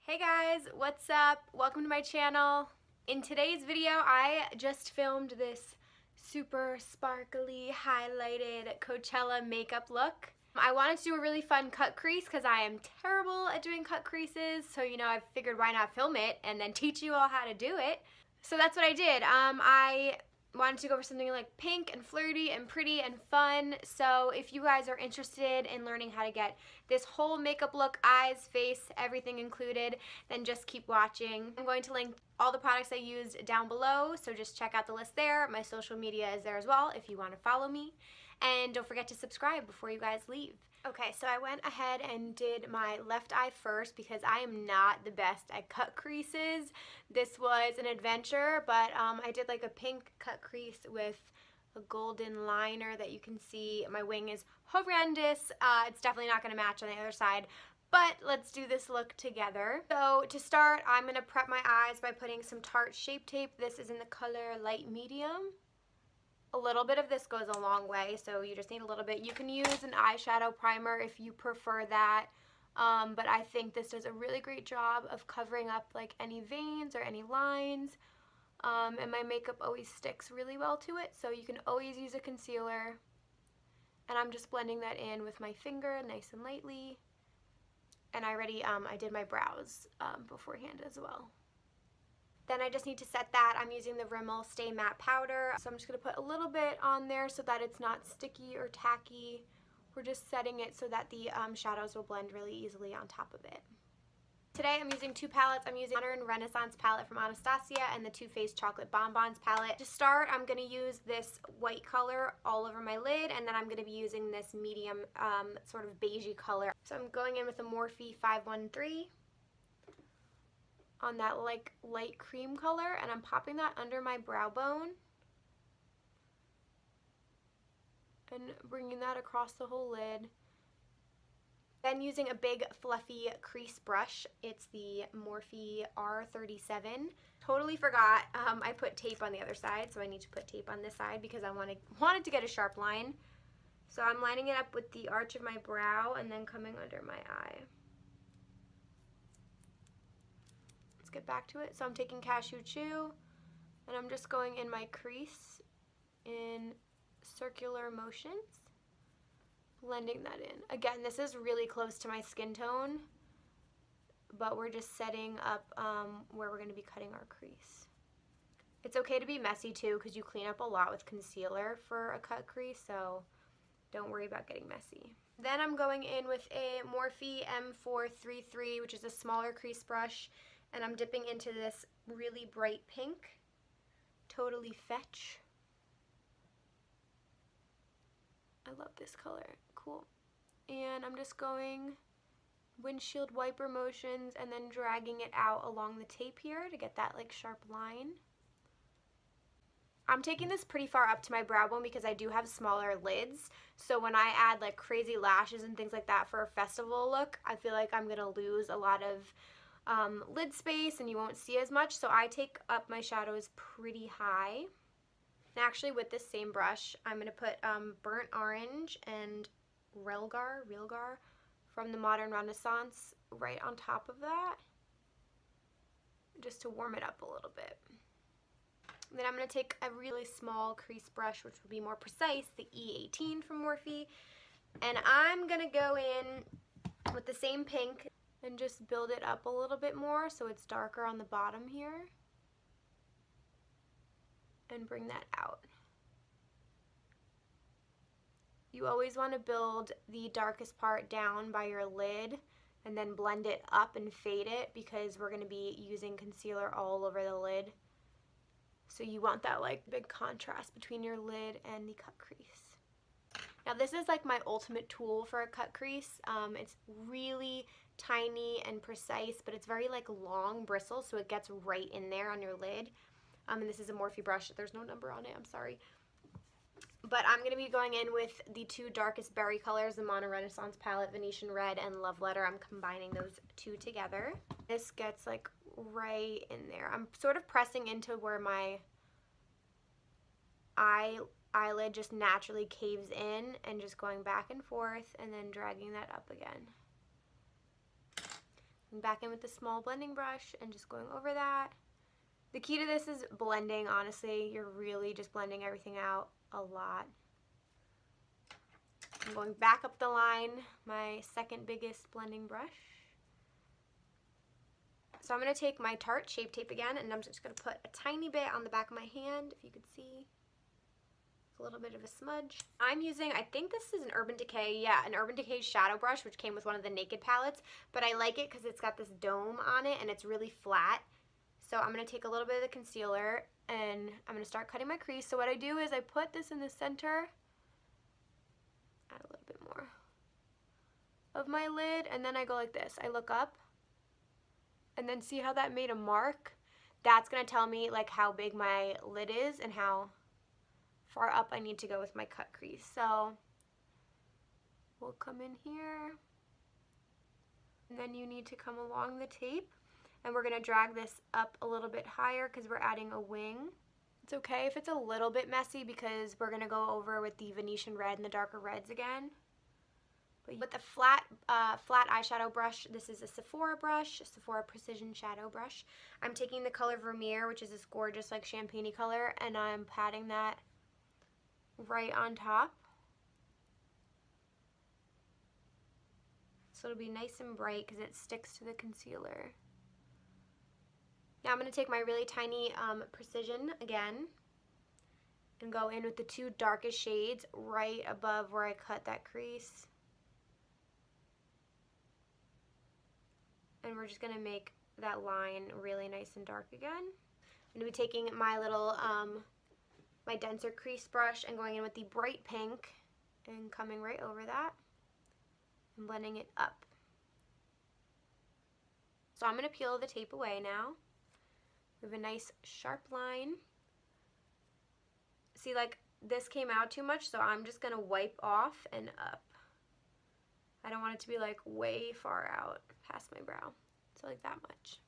Hey guys, what's up? Welcome to my channel. In today's video, I just filmed this super sparkly, highlighted Coachella makeup look. I wanted to do a really fun cut crease because I am terrible at doing cut creases, so I figured why not film it and then teach you all how to do it. So that's what I did. I wanted to go for something like pink and flirty and pretty and fun. So if you guys are interested in learning how to get this whole makeup look, eyes, face, everything included, then just keep watching. I'm going to link all the products I used down below, so just check out the list there. My social media is there as well if you want to follow me. And don't forget to subscribe before you guys leave. Okay, so I went ahead and did my left eye first because I am not the best at cut creases. This was an adventure, but I did like a pink cut crease with a golden liner that you can see. My wing is horrendous. It's definitely not going to match on the other side, but let's do this look together. So to start, I'm going to prep my eyes by putting some Tarte Shape Tape. This is in the color light medium. A little bit of this goes a long way, so you just need a little bit. You can use an eyeshadow primer if you prefer that, but I think this does a really great job of covering up like any veins or any lines, and my makeup always sticks really well to it, so you can always use a concealer. And I'm just blending that in with my finger nice and lightly. And I did my brows beforehand as well. Then I just need to set that. I'm using the Rimmel Stay Matte Powder. So I'm just going to put a little bit on there so that it's not sticky or tacky. We're just setting it so that the shadows will blend really easily on top of it. Today I'm using two palettes. I'm using Modern Renaissance palette from Anastasia and the Too Faced Chocolate Bonbons palette. To start, I'm going to use this white color all over my lid, and then I'm going to be using this medium sort of beigey color. So I'm going in with a Morphe 513. On that like light cream color, and I'm popping that under my brow bone and bringing that across the whole lid. Then using a big fluffy crease brush, it's the Morphe R37. Totally forgot I put tape on the other side, so I need to put tape on this side because I wanted to get a sharp line. So I'm lining it up with the arch of my brow and then coming under my eye. Get back to it. So I'm taking Cashew Chew and I'm just going in my crease in circular motions, blending that in. Again, this is really close to my skin tone, but we're just setting up where we're going to be cutting our crease. It's okay to be messy too because you clean up a lot with concealer for a cut crease, so don't worry about getting messy. Then I'm going in with a Morphe M433, which is a smaller crease brush, and I'm dipping into this really bright pink, Totally Fetch. I love this color, cool. And I'm just going windshield wiper motions and then dragging it out along the tape here to get that like sharp line. I'm taking this pretty far up to my brow bone because I do have smaller lids, so when I add like crazy lashes and things like that for a festival look, I feel like I'm gonna lose a lot of lid space and you won't see as much, so I take up my shadows pretty high. And actually with this same brush, I'm going to put Burnt Orange and Realgar from the Modern Renaissance right on top of that, just to warm it up a little bit. And then I'm going to take a really small crease brush, which will be more precise, the E18 from Morphe, and I'm going to go in with the same pink and just build it up a little bit more so it's darker on the bottom here, and bring that out. You always want to build the darkest part down by your lid and then blend it up and fade it because we're going to be using concealer all over the lid. So you want that like big contrast between your lid and the cut crease. Now this is like my ultimate tool for a cut crease. It's really tiny and precise, but it's very like long bristles, so it gets right in there on your lid. And this is a Morphe brush. There's no number on it, I'm sorry. But I'm going to be going in with the two darkest berry colors, the Modern Renaissance palette, Venetian Red and Love Letter. I'm combining those two together. This gets like right in there. I'm sort of pressing into where my eyelid just naturally caves in and just going back and forth and then dragging that up again. Going back in with the small blending brush and just going over that. The key to this is blending, honestly. You're really just blending everything out a lot. I'm going back up the line, my second biggest blending brush. So I'm going to take my Tarte Shape Tape again, and I'm just going to put a tiny bit on the back of my hand, if you could see. A little bit of a smudge. I'm using, I think this is an Urban Decay, yeah, an Urban Decay shadow brush, which came with one of the Naked palettes, but I like it because it's got this dome on it and it's really flat. So I'm going to take a little bit of the concealer and I'm going to start cutting my crease. So what I do is I put this in the center, add a little bit more of my lid, and then I go like this. I look up and then see how that made a mark? That's going to tell me like how big my lid is and how far up I need to go with my cut crease. So we'll come in here, and then you need to come along the tape, and we're going to drag this up a little bit higher because we're adding a wing. It's okay if it's a little bit messy because we're going to go over with the Venetian red and the darker reds again. But with the flat eyeshadow brush, this is a Sephora brush, a Sephora Precision Shadow brush. I'm taking the color Vermeer, which is this gorgeous like champagne-y color, and I'm patting that right on top. So it'll be nice and bright because it sticks to the concealer. Now I'm going to take my really tiny Precision again and go in with the two darkest shades right above where I cut that crease. And we're just going to make that line really nice and dark again. I'm going to be taking my little my denser crease brush and going in with the bright pink and coming right over that and blending it up. So I'm going to peel the tape away now. We have a nice sharp line. See, like this came out too much, so I'm just going to wipe off and up. I don't want it to be like way far out past my brow. So like that much.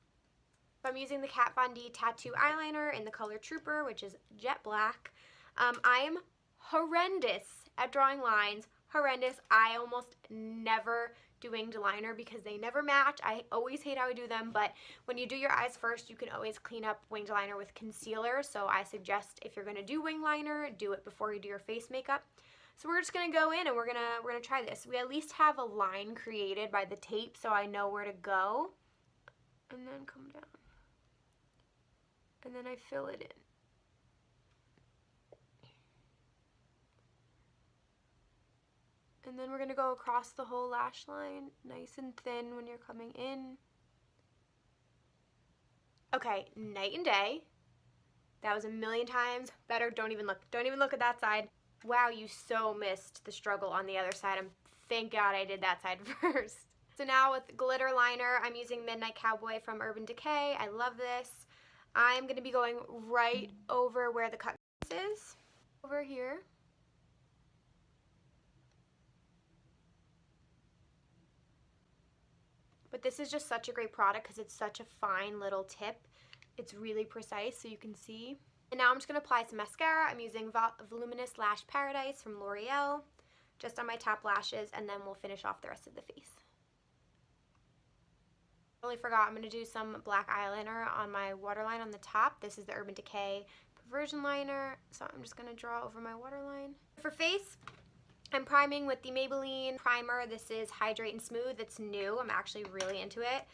I'm using the Kat Von D Tattoo Eyeliner in the color Trooper, which is jet black. I am horrendous at drawing lines. Horrendous. I almost never do winged liner because they never match. I always hate how I do them, but when you do your eyes first, you can always clean up winged liner with concealer. So I suggest if you're going to do winged liner, do it before you do your face makeup. So we're just going to go in and we're gonna try this. We at least have a line created by the tape so I know where to go. And then come down. And then I fill it in. And then we're going to go across the whole lash line, nice and thin when you're coming in. Okay, night and day. That was a million times better. Don't even look at that side. Wow, you so missed the struggle on the other side. Thank God I did that side first. So now with glitter liner, I'm using Midnight Cowboy from Urban Decay. I love this. I'm going to be going right over where the cut is. Over here. But this is just such a great product because it's such a fine little tip. It's really precise so you can see. And now I'm just going to apply some mascara. I'm using Voluminous Lash Paradise from L'Oreal just on my top lashes, and then we'll finish off the rest of the face. Totally forgot, I'm going to do some black eyeliner on my waterline on the top. This is the Urban Decay Perversion liner, so I'm just going to draw over my waterline. For face, I'm priming with the Maybelline primer. This is Hydrate and Smooth. It's new. I'm actually really into it.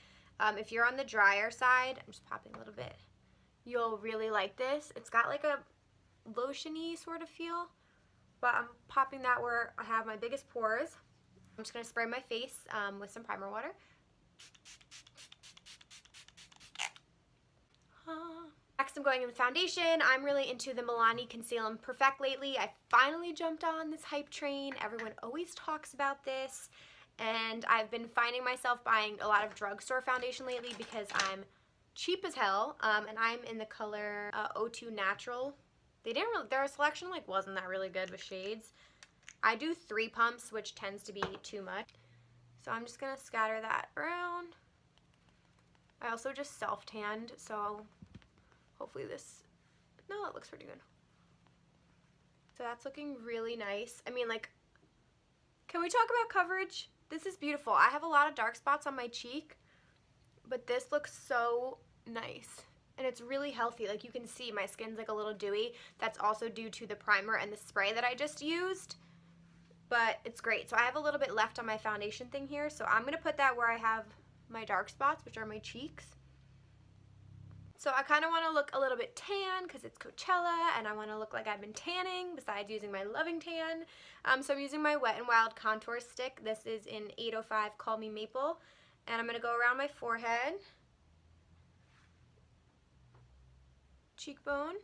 If you're on the drier side, I'm just popping a little bit. You'll really like this. It's got like a lotion-y sort of feel, but I'm popping that where I have my biggest pores. I'm just going to spray my face with some primer water. Next, I'm going in with foundation. I'm really into the Milani Conceal and Perfect lately. I finally jumped on this hype train. Everyone always talks about this, and I've been finding myself buying a lot of drugstore foundation lately because I'm cheap as hell, and I'm in the color 02 Natural. Their selection like wasn't that really good with shades. I do 3 pumps, which tends to be too much. So I'm just gonna scatter that around. I also just self-tanned, so hopefully this, no, it looks pretty good. So that's looking really nice. I mean, like, can we talk about coverage? This is beautiful. I have a lot of dark spots on my cheek, but this looks so nice. And it's really healthy. Like, you can see my skin's like a little dewy. That's also due to the primer and the spray that I just used. But it's great. So I have a little bit left on my foundation thing here. So I'm going to put that where I have my dark spots, which are my cheeks. So I kind of want to look a little bit tan because it's Coachella and I want to look like I've been tanning besides using my Loving Tan. So I'm using my Wet n Wild contour stick. This is in 805 Call Me Maple. And I'm going to go around my forehead, cheekbone,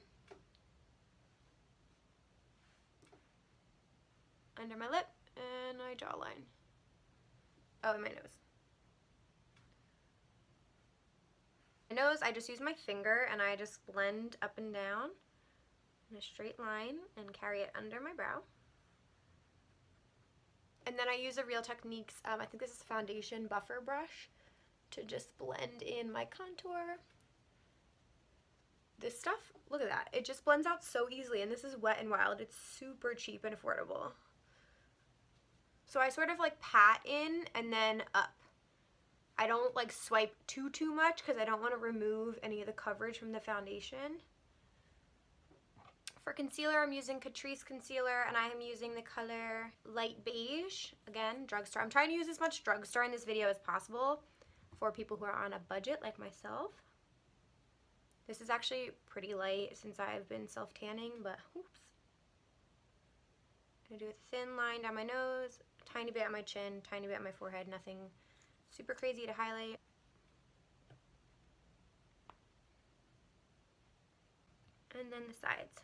under my lip, and my jawline. Oh, and my nose. My nose, I just use my finger and I just blend up and down in a straight line and carry it under my brow. And then I use a Real Techniques, I think this is foundation buffer brush, to just blend in my contour. This stuff, look at that. It just blends out so easily, and this is Wet n Wild. It's super cheap and affordable. So I sort of like pat in and then up. I don't like swipe too much because I don't want to remove any of the coverage from the foundation. For concealer, I'm using Catrice concealer, and I am using the color Light Beige. Again, drugstore. I'm trying to use as much drugstore in this video as possible for people who are on a budget like myself. This is actually pretty light since I've been self-tanning, but oops. I'm going to do a thin line down my nose, tiny bit on my chin, tiny bit on my forehead, nothing super crazy to highlight. And then the sides.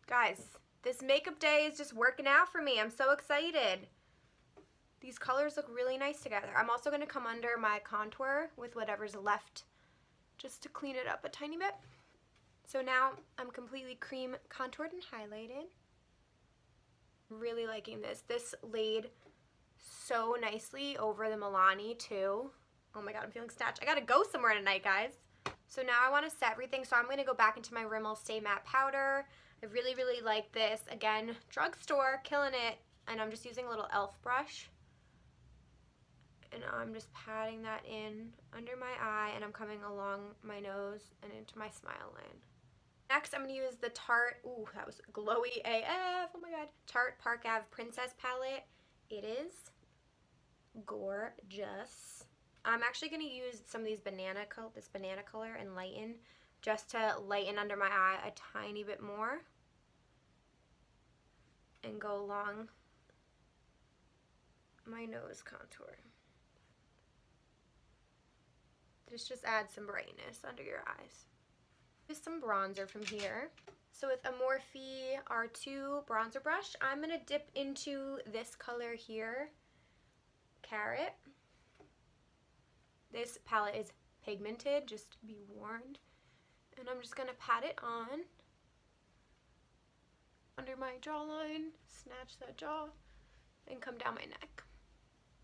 Guys, this makeup day is just working out for me. I'm so excited. These colors look really nice together. I'm also going to come under my contour with whatever's left just to clean it up a tiny bit. So now I'm completely cream contoured and highlighted. Really liking this. This laid so nicely over the Milani too. Oh my god, I'm feeling snatched. I gotta go somewhere tonight, guys. So now I want to set everything. So I'm going to go back into my Rimmel Stay Matte Powder. I really like this. Again, drugstore, killing it. And I'm just using a little e.l.f. brush. And I'm just patting that in under my eye, and I'm coming along my nose and into my smile line. Next, I'm going to use the Tarte, ooh, that was glowy AF, oh my god, Tarte Park Ave Princess palette. It is gorgeous. I'm actually going to use some of these this banana color and lighten, just to lighten under my eye a tiny bit more. And go along my nose contour. This just adds some brightness under your eyes. Use some bronzer from here. So with a Morphe R2 bronzer brush, I'm going to dip into this color here, Carrot. This palette is pigmented, just to be warned. And I'm just going to pat it on under my jawline, snatch that jaw, and come down my neck.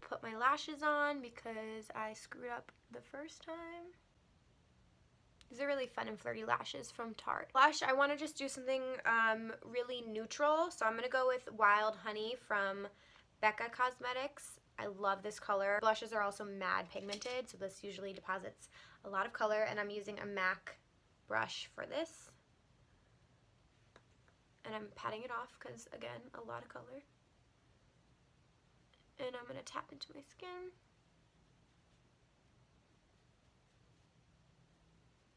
Put my lashes on because I screwed up the first time. These are really fun and flirty lashes from Tarte. Blush, I want to just do something really neutral, so I'm going to go with Wild Honey from Becca Cosmetics. I love this color. Blushes are also mad pigmented, so this usually deposits a lot of color, and I'm using a MAC brush for this. And I'm patting it off because, again, a lot of color. And I'm going to tap into my skin.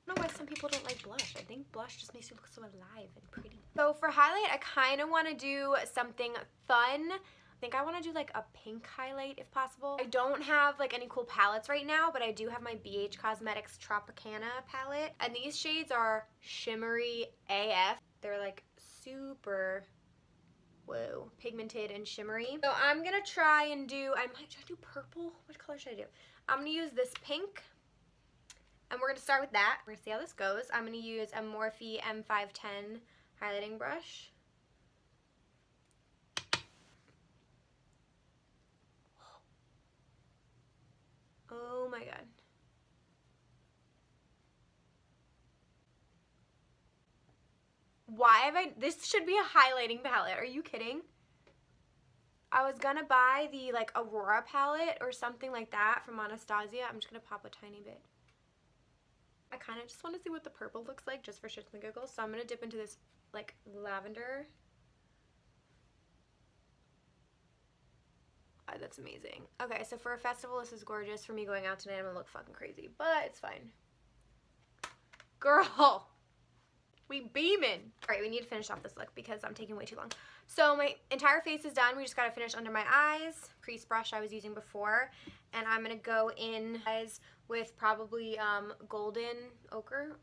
I don't know why some people don't like blush. I think blush just makes you look so alive and pretty. So for highlight, I kind of want to do something fun. I think I want to do like a pink highlight if possible. I don't have like any cool palettes right now, but I do have my BH Cosmetics Tropicana palette. And these shades are shimmery AF. They're like super, whoa, pigmented and shimmery. So I'm going to try and do, I might try to do purple. What color should I do? I'm going to use this pink. And we're going to start with that. We're going to see how this goes. I'm going to use a Morphe M510 highlighting brush. Oh my god. Why have this should be a highlighting palette. Are you kidding? I was gonna buy the like Aurora palette or something like that from Anastasia. I'm just gonna pop a tiny bit. I kind of just want to see what the purple looks like just for shits and giggles. So I'm gonna dip into this like lavender. Oh, that's amazing. Okay, so for a festival, this is gorgeous. For me going out tonight, I'm gonna look fucking crazy, but it's fine. Girl, we beaming. All right, we need to finish off this look because I'm taking way too long. So my entire face is done. We just gotta finish under my eyes. Crease brush I was using before, and I'm gonna go in eyes with probably golden ochre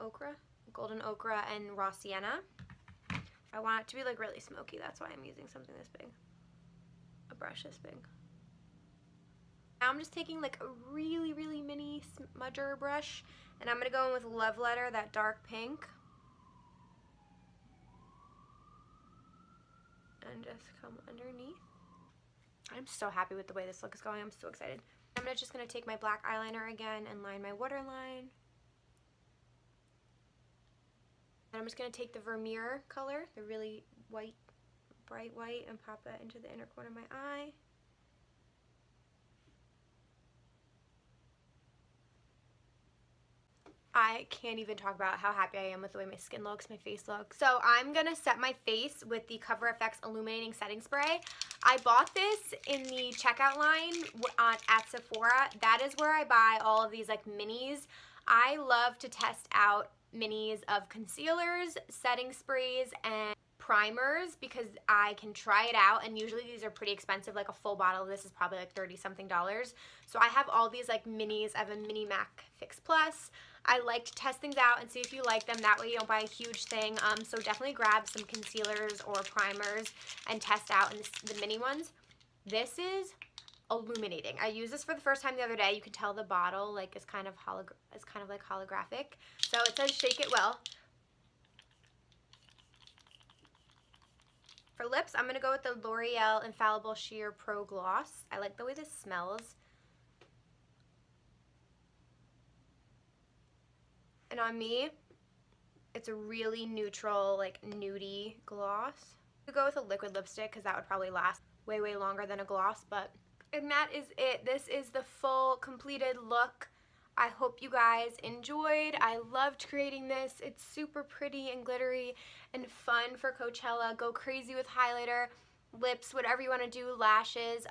and raw sienna. I want it to be like really smoky. That's why I'm using something this big, a brush this big. Now I'm just taking like a really, really mini smudger brush, and I'm going to go in with Love Letter, that dark pink. And just come underneath. I'm so happy with the way this look is going. I'm so excited. I'm just going to take my black eyeliner again and line my waterline. And I'm just going to take the Vermeer color, the really white, bright white, and pop that into the inner corner of my eye. I can't even talk about how happy I am with the way my skin looks, my face looks. So I'm going to set my face with the CoverFx Illuminating Setting Spray. I bought this in the checkout line at Sephora. That is where I buy all of these like minis. I love to test out minis of concealers, setting sprays, and primers because I can try it out, and usually these are pretty expensive. Like a full bottle of this is probably like $30-something. So I have all these like minis. I have a Mini MAC Fix Plus. I like to test things out and see if you like them. That way you don't buy a huge thing. So definitely grab some concealers or primers and test out the mini ones. This is illuminating. I used this for the first time the other day. You can tell the bottle like is kind of like holographic. So it says shake it well. For lips, I'm going to go with the L'Oreal Infallible Sheer Pro Gloss. I like the way this smells. And on me, it's a really neutral, like nudie gloss. I could go with a liquid lipstick because that would probably last way, way longer than a gloss. And that is it. This is the full completed look. I hope you guys enjoyed. I loved creating this. It's super pretty and glittery and fun for Coachella. Go crazy with highlighter, lips, whatever you want to do, lashes.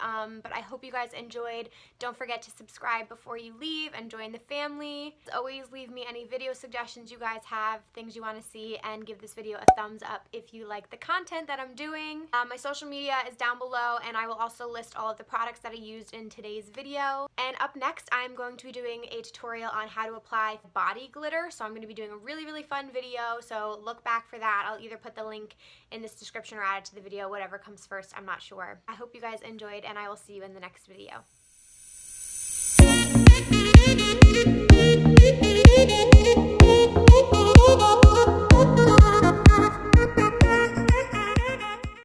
But I hope you guys enjoyed. Don't forget to subscribe before you leave and join the family. As always, leave me any video suggestions you guys have, things you want to see, and give this video a thumbs up if you like the content that I'm doing. My social media is down below, and I will also list all of the products that I used in today's video. And up next, I'm going to be doing a tutorial on how to apply body glitter. So I'm going to be doing a really, really fun video, so look back for that. I'll either put the link in this description or add it to the video, whatever comes first, I'm not sure. I hope you guys enjoyed, and I will see you in the next video.